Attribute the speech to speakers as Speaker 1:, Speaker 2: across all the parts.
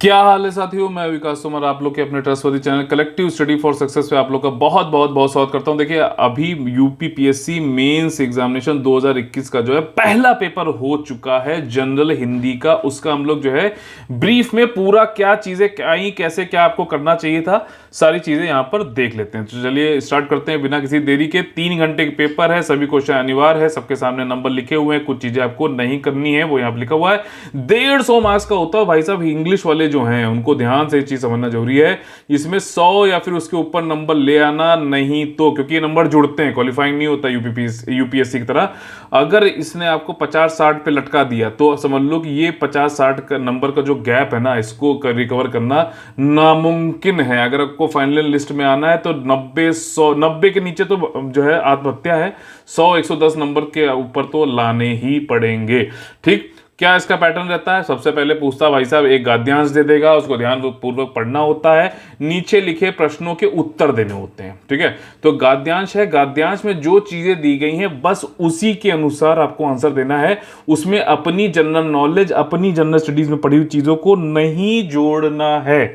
Speaker 1: क्या हाल है साथियों, मैं विकास तोमर आप लोग के अपने trustworthy channel collective study for success पे आप लोग का बहुत बहुत बहुत स्वागत करता हूं। देखिए, अभी यूपीपीएससी मेंस एग्जामिनेशन 2021 का जो है पहला पेपर हो चुका है जनरल हिंदी का। उसका हम लोग जो है ब्रीफ में पूरा क्या चीजें आई, कैसे क्या आपको करना चाहिए था, सारी चीजें यहां पर देख लेते हैं। तो चलिए स्टार्ट करते हैं बिना किसी देरी के। 3 घंटे के पेपर है, सभी क्वेश्चन अनिवार्य है, सबके सामने नंबर लिखे हुए हैं, कुछ चीजें आपको नहीं करनी है वो यहाँ पर लिखा हुआ है। 150 मार्क्स का होता है भाई साहब। इंग्लिश वाले जो हैं उनको ध्यान से चीज समझना जरूरी है। इसमें 100 या फिर उसके ऊपर नंबर ले आना, नहीं तो क्योंकि ये नंबर जुड़ते हैं, क्वालिफाइंग नहीं होता यूपीएससी की तरह। अगर इसने आपको 50-60 पे लटका दिया तो समझ लो कि ये 50-60 का नंबर का जो गैप है ना, इसको रिकवर करना नामुमकिन है। अगर आपको फाइनल लिस्ट में आना है तो 90 के नीचे तो जो है आत्महत्या है। 100-110 नंबर के ऊपर तो लाने ही पड़ेंगे। ठीक, क्या इसका पैटर्न रहता है? सबसे पहले पूछता भाई साहब एक गद्यांश दे देगा, उसको ध्यान पूर्वक पढ़ना होता है, नीचे लिखे प्रश्नों के उत्तर देने होते हैं। ठीक है, तो गद्यांश है, गद्यांश में जो चीजें दी गई हैं बस उसी के अनुसार आपको आंसर देना है। उसमें अपनी जनरल नॉलेज, अपनी जनरल स्टडीज में पढ़ी हुई चीजों को नहीं जोड़ना है।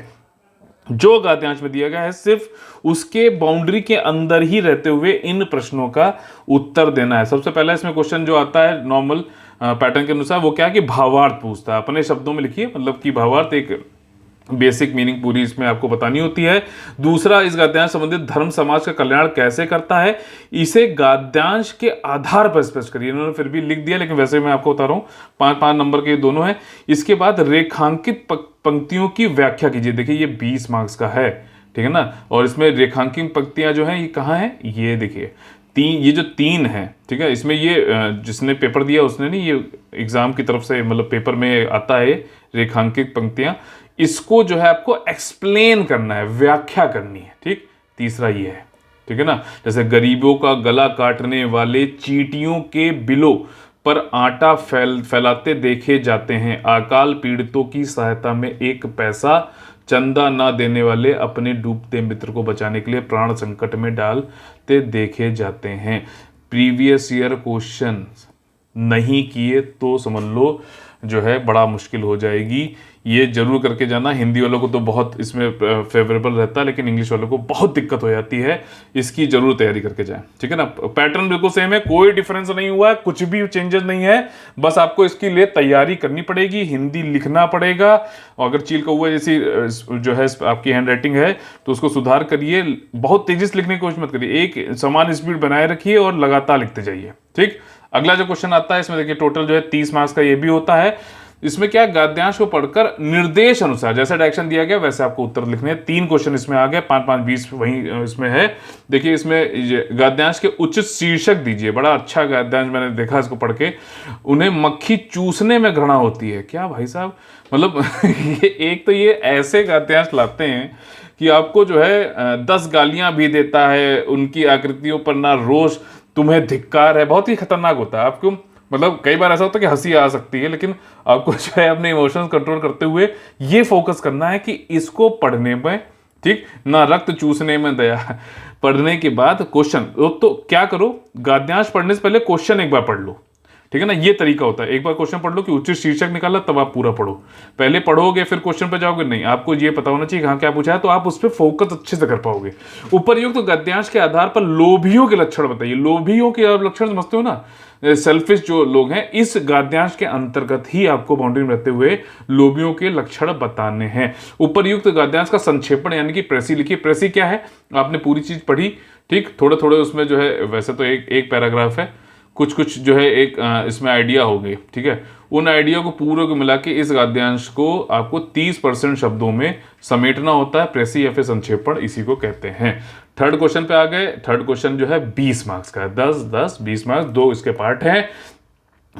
Speaker 1: जो गद्यांश में दिया गया है सिर्फ उसके बाउंड्री के अंदर ही रहते हुए इन प्रश्नों का उत्तर देना है। सबसे पहला इसमें क्वेश्चन जो आता है नॉर्मल पैटर्न के अनुसार, वो क्या है कि भावार्थ पूछता है। अपने शब्दों में लिखिए, मतलब कि भावार्थ एक बेसिक मीनिंग पूरी इसमें आपको बतानी होती है। दूसरा, इस गद्यांश संबंधित धर्म समाज का कल्याण कैसे करता है, इसे गद्यांश के आधार पर स्पष्ट करिए। इन्होंने फिर भी लिख दिया, लेकिन वैसे मैं आपको बता रहा हूं 5-5 नंबर के दोनों हैं। इसके बाद रेखांकित पंक्तियों की व्याख्या कीजिए। देखिए ये 20 मार्क्स का है, ठीक है ना। और इसमें रेखांकित पंक्तियां जो हैं ये कहाँ है, ये देखिए ये जो 3 है, ठीक है। इसमें ये जिसने पेपर दिया उसने नहीं, ये एग्जाम की तरफ से मतलब पेपर में आता है रेखांकित पंक्तियां। इसको जो है आपको एक्सप्लेन करना है, व्याख्या करनी है। ठीक, तीसरा ये है, ठीक है ना। जैसे गरीबों का गला काटने वाले चींटियों के बिलों पर आटा फैलाते देखे जाते हैं। अकाल पीड़ितों की सहायता में 1 पैसा चंदा ना देने वाले अपने डूबते मित्र को बचाने के लिए प्राण संकट में डालते देखे जाते हैं। प्रीवियस ईयर क्वेश्चन नहीं किए तो समझ लो जो है बड़ा मुश्किल हो जाएगी। ये जरूर करके जाना। हिंदी वालों को तो बहुत इसमें फेवरेबल रहता है, लेकिन इंग्लिश वालों को बहुत दिक्कत हो जाती है। इसकी जरूर तैयारी करके जाएं, ठीक है ना। पैटर्न बिल्कुल सेम है, कोई डिफरेंस नहीं हुआ है, कुछ भी चेंजेस नहीं है। बस आपको इसके लिए तैयारी करनी पड़ेगी, हिंदी लिखना पड़ेगा। और अगर चील कौवा जैसी जो है आपकी हैंड राइटिंग है तो उसको सुधार करिए। बहुत तेजी से लिखने की कोशिश मत करिए, एक समान स्पीड बनाए रखिए और लगातार लिखते जाइए। ठीक, अगला जो क्वेश्चन आता है इसमें देखिए टोटल जो है 30 मार्क्स का ये भी होता है। इसमें क्या, गद्यांश को पढ़कर निर्देश अनुसार जैसा डायरेक्शन दिया गया वैसे आपको उत्तर लिखने हैं। 3 क्वेश्चन इसमें आ गए, 5-5 20 वही इसमें है। देखिए इसमें गद्यांश के उचित शीर्षक दीजिए। बड़ा अच्छा गद्यांश मैंने देखा इसको पढ़ के। उन्हें मक्खी चूसने में घृणा होती है। क्या भाई साहब, मतलब ये एक तो ये ऐसे गद्यांश लाते हैं कि आपको जो है 10 गालियां भी देता है। उनकी आकृतियों पर ना रोष, तुम्हें धिक्कार है, बहुत ही खतरनाक होता है। आपको मतलब कई बार ऐसा होता है कि हंसी आ सकती है, लेकिन आपको जो है अपने इमोशंस कंट्रोल करते हुए ये फोकस करना है कि इसको पढ़ने में, ठीक ना, रक्त चूसने में दया। पढ़ने के बाद क्वेश्चन तो क्या करो, गद्यांश पढ़ने से पहले क्वेश्चन एक बार पढ़ लो, ठीक है ना। ये तरीका होता है, एक बार क्वेश्चन पढ़ लो कि उचित शीर्षक निकाला, तब आप पूरा पढ़ो। पहले पढ़ोगे फिर क्वेश्चन पे जाओगे, नहीं, आपको ये पता होना चाहिए कहाँ क्या पूछा है, तो आप उस पर फोकस अच्छे से कर पाओगे। उपर्युक्त तो गद्यांश के आधार पर लोभियों के लक्षण बताइए। लोभियों के आप लक्षण समझते हो ना, सेल्फिश जो लोग हैं, इस गद्यांश के अंतर्गत ही आपको बाउंड्री में रहते हुए लोभियों के लक्षण बताने हैं। उपर्युक्त गद्यांश का संक्षेपण यानी कि प्रेसी लिखिए। प्रेसी क्या है, आपने पूरी चीज पढ़ी, ठीक, थोड़े थोड़े उसमें जो है, वैसे तो एक पैराग्राफ है, कुछ कुछ जो है एक इसमें आइडिया हो गई, ठीक है। उन आइडिया को पूरे को मिला के इस गद्यांश को आपको 30% शब्दों में समेटना होता है। प्रेसी या फिर संक्षेपण इसी को कहते हैं। थर्ड क्वेश्चन पे आ गए। थर्ड क्वेश्चन जो है 20 मार्क्स का है, 10-10 20 मार्क्स, 2 इसके पार्ट हैं।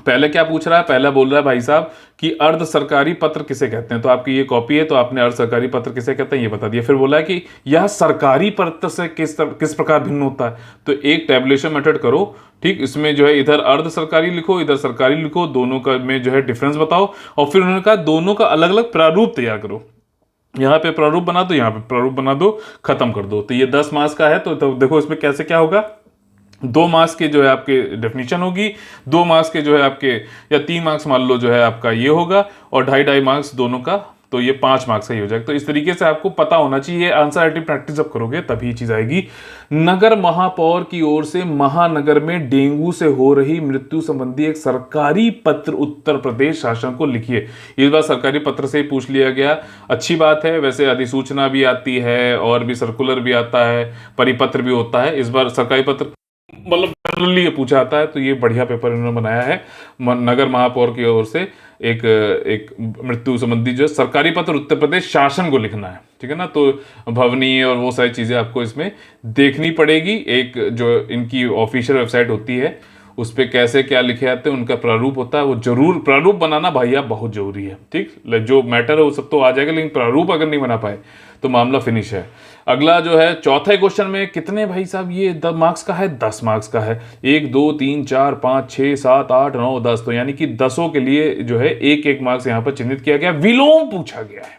Speaker 1: पहले क्या पूछ रहा है, पहला बोल रहा है भाई साहब कि अर्ध सरकारी पत्र किसे कहते हैं। तो आपकी ये कॉपी है, तो आपने अर्ध सरकारी पत्र किसे कहते हैं ये बता दिया। फिर बोला है कि यह सरकारी पत्र से किस प्रकार भिन्न होता है। तो एक टैबुलेशन मेथड करो, ठीक, इसमें जो है इधर अर्ध सरकारी लिखो, इधर सरकारी लिखो, दोनों का में जो है डिफरेंस बताओ। और फिर उन्होंने कहा दोनों का अलग अलग प्रारूप तैयार करो। यहाँ पे प्रारूप बना दो, यहाँ पे प्रारूप बना दो, खत्म कर दो। तो ये 10 मार्क्स का है। तो देखो इसमें कैसे क्या होगा, 2 मार्क्स के जो है आपके डेफिनेशन होगी, 2 मार्क्स के जो है आपके, या 3 मार्क्स मान लो जो है आपका ये होगा, और 2.5 मार्क्स दोनों का तो ये 5 मार्क्स का ही हो जाएगा। तो इस तरीके से आपको पता होना चाहिए, आंसर राइटिंग प्रैक्टिस जब करोगे तभी ये चीज आएगी। नगर महापौर की ओर से महानगर में डेंगू से हो रही मृत्यु संबंधी एक सरकारी पत्र उत्तर प्रदेश शासन को लिखिए। इस बार सरकारी पत्र से ही पूछ लिया गया, अच्छी बात है। वैसे अधिसूचना भी आती है और भी सर्कुलर भी आता है, परिपत्र भी होता है, इस बार सरकारी पत्र मतलब जनरली ये पूछा आता है, तो ये बढ़िया पेपर इन्होंने बनाया है। नगर महापौर की ओर से एक मृत्यु संबंधी जो सरकारी पत्र उत्तर प्रदेश शासन को लिखना है, ठीक है ना। तो भवनी और वो सारी चीजें आपको इसमें देखनी पड़ेगी। एक जो इनकी ऑफिशियल वेबसाइट होती है उस पर कैसे क्या लिखे जाते हैं, उनका प्रारूप होता है, वो जरूर प्रारूप बनाना भैया बहुत जरूरी है, ठीक। जो मैटर है वो सब तो आ जाएगा, लेकिन प्रारूप अगर नहीं बना पाए तो मामला फिनिश है। अगला जो है चौथे क्वेश्चन में कितने भाई साहब, ये 10 मार्क्स का है, 10 मार्क्स का है। 1 2 3 4 5 6 7 8 9 10, तो यानी कि 10 के लिए जो है एक एक मार्क्स यहाँ पर चिन्हित किया गया। विलोम पूछा गया है,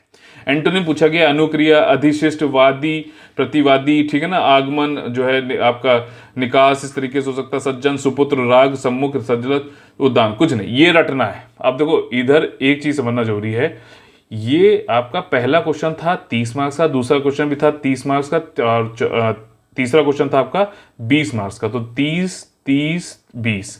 Speaker 1: एंटोनिम पूछा गया, अनुक्रिया, अधिशिष्ट, वादी, प्रतिवादी, ठीक है ना। आगमन जो है आपका निकास इस तरीके से हो सकता है, सज्जन, सुपुत्र, राग, सम्मुख, सज्जलत, उद्यान, कुछ नहीं, ये रटना है। अब देखो इधर एक चीज समझना जरूरी है, ये आपका पहला क्वेश्चन था 30 मार्क्स का, दूसरा क्वेश्चन भी था 30 मार्क्स का, और तीसरा क्वेश्चन था आपका 20 मार्क्स का। तो 30 30 20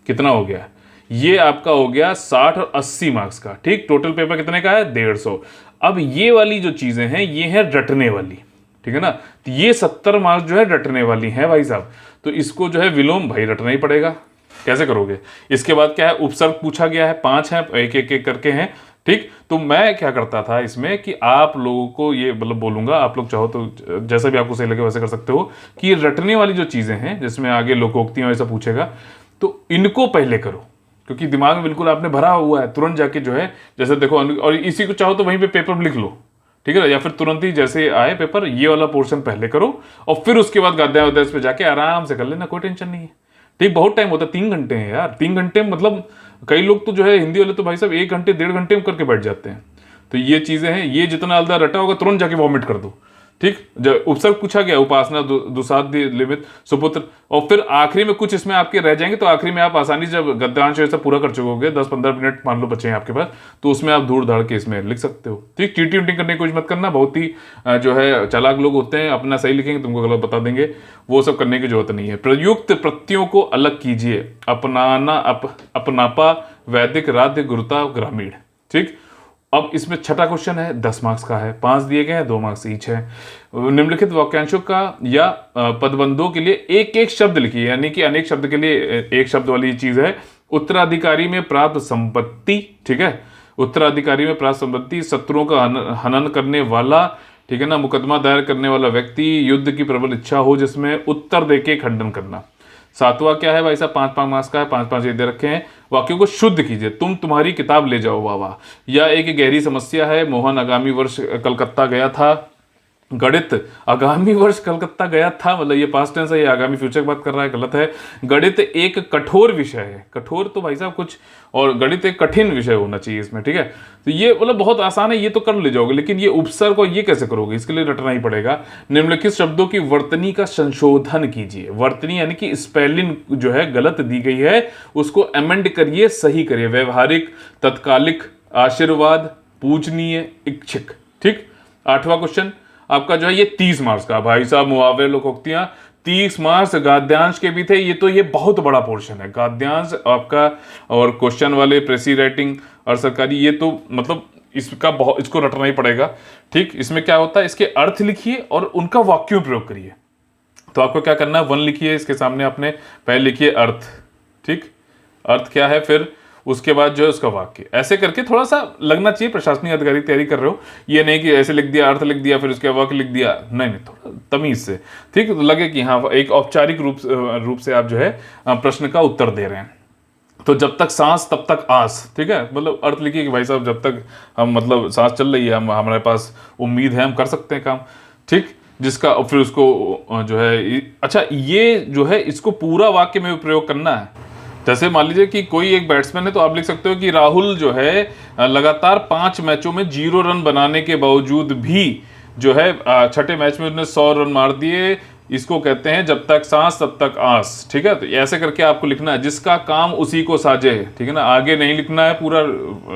Speaker 1: कितना हो गया, ये आपका हो गया 60 और 80 मार्क्स का, ठीक। टोटल पेपर कितने का है, 150। अब ये वाली जो चीजें हैं ये है रटने वाली, ठीक है ना। तो ये 70 मार्क्स जो है रटने वाली हैं भाई साहब। तो इसको जो है विलोम भाई रटना ही पड़ेगा। कैसे करोगे? इसके बाद क्या है, उपसर्ग पूछा गया है, 5 है, एक एक एक करके हैं, ठीक। तो मैं क्या करता था इसमें कि आप लोगों को ये मतलब बोलूंगा, आप लोग चाहो तो जैसा भी आपको सही लगे वैसे कर सकते हो, कि ये रटने वाली जो चीजें हैं जिसमें आगे लोकोक्तियां वैसा पूछेगा, तो इनको पहले करो, क्योंकि दिमाग में बिल्कुल आपने भरा हुआ है। तुरंत जाके जो है जैसे देखो, और इसी को चाहो तो वहीं पे पेपर लिख लो, ठीक है, या फिर तुरंत ही जैसे आए पेपर ये वाला पोर्शन पहले करो और फिर उसके बाद गद्य उद्देश पे जाके आराम से कर लेना, कोई टेंशन नहीं है, ठीक। बहुत टाइम होता है, 3 घंटे हैं यार, 3 घंटे में मतलब कई लोग तो जो है हिंदी वाले तो भाई साहब 1 घंटे 1.5 घंटे में करके बैठ जाते हैं। तो ये चीजें हैं, ये जितना अलदा रटा होगा तुरंत जाके वॉमिट कर दो, ठीक। जब उपसर्ग पूछा गया, उपासना, दुसाध्य, लिमित, सुपुत्र, और फिर आखिरी में कुछ इसमें आपके रह जाएंगे, तो आखिरी में आप आसानी से जब गद्यांश ऐसा पूरा कर चुकोगे, 10-15 मिनट मान लो बचे हैं आपके पास, तो उसमें आप धूड़ धाड़ के इसमें लिख सकते हो, ठीक। चीटिंग उटिंग करने की कोशिश मत करना, बहुत ही जो है चालाक लोग होते हैं, अपना सही लिखेंगे तुमको गलत बता देंगे, वो सब करने की जरूरत नहीं है। प्रयुक्त प्रत्ययों को अलग कीजिए, अपनाना, अपनापा, वैदिक, राध्य, गुरुता, ग्रामीण, ठीक। अब इसमें छठा क्वेश्चन है, 10 मार्क्स का है, 5 दिए गए हैं, 2 मार्क्स ईच है। निम्नलिखित वाक्यांशों का या पदबंधों के लिए एक एक शब्द लिखिए, यानी कि अनेक शब्द के लिए एक शब्द वाली चीज है। उत्तराधिकारी में प्राप्त संपत्ति, ठीक है, उत्तराधिकारी में प्राप्त संपत्ति, शत्रुओं का हनन करने वाला, ठीक है ना, मुकदमा दायर करने वाला व्यक्ति, युद्ध की प्रबल इच्छा हो जिसमें उत्तर देके खंडन करना। 7वां क्या है भाई साहब, 5-5 मार्क्स का है, 5-5 ये दे रखे हैं। वाक्यों को शुद्ध कीजिए, तुम तुम्हारी किताब ले जाओ, वाह वाह। या एक गहरी समस्या है, मोहन आगामी वर्ष कलकत्ता गया था। गणित, आगामी वर्ष कलकत्ता गया था, मतलब ये पास्ट टेंस है, ये आगामी फ्यूचर की बात कर रहा है, गलत है। गणित एक कठोर विषय है, कठोर तो भाई साहब कुछ, और गणित एक कठिन विषय होना चाहिए इसमें, ठीक है। तो ये मतलब बहुत आसान है, ये तो कर ले जाओगे, लेकिन ये उपसर्ग को ये कैसे करोगे, इसके लिए रटना ही पड़ेगा। निम्नलिखित शब्दों की वर्तनी का संशोधन कीजिए। वर्तनी यानी कि स्पेलिंग जो है गलत दी गई है, उसको अमेंड करिए, सही करिए। व्यवहारिक, तत्कालिक, आशीर्वाद, पूजनीय, इच्छिक, ठीक। 8वां क्वेश्चन आपका जो है ये 30 मार्क्स का, भाई साहब मुहावरे, लोकोक्तियां, 30 मार्क्स। गद्यांश के भी थे, ये तो ये बहुत बड़ा पोर्शन है गद्यांश आपका, और क्वेश्चन वाले, प्रेसी राइटिंग और सरकारी, ये तो मतलब इसका बहुत, इसको रटना ही पड़ेगा, ठीक। इसमें क्या होता है, इसके अर्थ लिखिए और उनका वाक्यों प्रयोग करिए। तो आपको क्या करना है, 1 लिखिए, इसके सामने आपने पहले लिखिए अर्थ, ठीक, अर्थ क्या है, फिर उसके बाद जो है उसका वाक्य, ऐसे करके थोड़ा सा लगना चाहिए प्रशासनिक अधिकारी तैयारी कर रहे हो, ये नहीं कि ऐसे लिख दिया, अर्थ लिख दिया, फिर उसके वाक्य लिख दिया, नहीं नहीं, थोड़ा तमीज से, ठीक। तो लगे कि हाँ एक औपचारिक रूप से आप जो है प्रश्न का उत्तर दे रहे हैं। तो जब तक सांस तब तक आस, ठीक है, मतलब अर्थ लिखिए कि भाई साहब जब तक हम मतलब सांस चल रही है, हम हमारे पास उम्मीद है, हम कर सकते हैं काम, ठीक। जिसका फिर उसको जो है, अच्छा ये जो है इसको पूरा वाक्य में प्रयोग करना है। जैसे मान लीजिए कि कोई एक बैट्समैन है, तो आप लिख सकते हो कि राहुल जो है लगातार 5 मैचों में 0 रन बनाने के बावजूद भी जो है छठे मैच में उसने 100 रन मार दिए, इसको कहते हैं जब तक सांस तब तक आस, ठीक है। तो ऐसे करके आपको लिखना है, जिसका काम उसी को साजे, ठीक है ना। आगे नहीं लिखना है पूरा,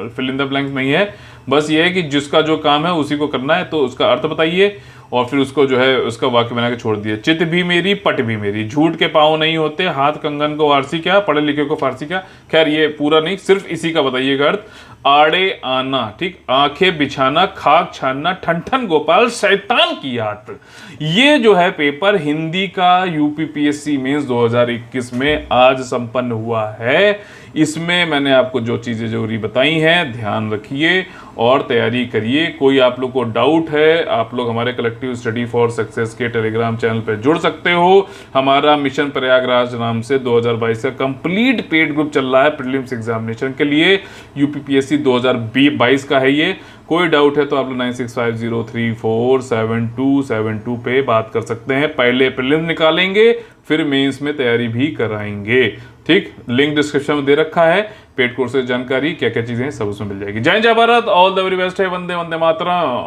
Speaker 1: फिल इन द ब्लैंक नहीं है, बस ये है कि जिसका जो काम है उसी को करना है, तो उसका अर्थ बताइए और फिर उसको जो है उसका वाक्य बना के छोड़ दिए। चित भी मेरी पट भी मेरी, झूठ के पाँव नहीं होते, हाथ कंगन को आरसी क्या, पढ़े लिखे को फारसी क्या। खैर ये पूरा नहीं, सिर्फ इसी का बताइएगा अर्थ। आड़े आना, ठीक, आंखें बिछाना, खाक छानना, ठन ठन गोपाल शैतान की आत। ये जो है पेपर हिंदी का यूपीपीएससी मेंस 2021 में आज संपन्न हुआ है। इसमें मैंने आपको जो चीज़ें जरूरी बताई हैं ध्यान रखिए और तैयारी करिए। कोई आप लोग को डाउट है, आप लोग हमारे कलेक्टिव स्टडी फॉर सक्सेस के टेलीग्राम चैनल पर जुड़ सकते हो। हमारा मिशन प्रयागराज नाम से 2022 का कंप्लीट पेड ग्रुप चल रहा है प्रीलिम्स एग्जामिनेशन के लिए, यूपीपीएससी 2022 का है ये। कोई डाउट है तो आप लोग 9650347272 पे बात कर सकते हैं। पहले प्रीलिम्स निकालेंगे फिर मेंस में तैयारी भी कराएंगे, ठीक। लिंक डिस्क्रिप्शन में दे रखा है, पेड कोर्सेज जानकारी क्या क्या चीजें हैं सब उसमें मिल जाएगी। जय जय Bharat, all the very best है, वंदे वंदे मातरम।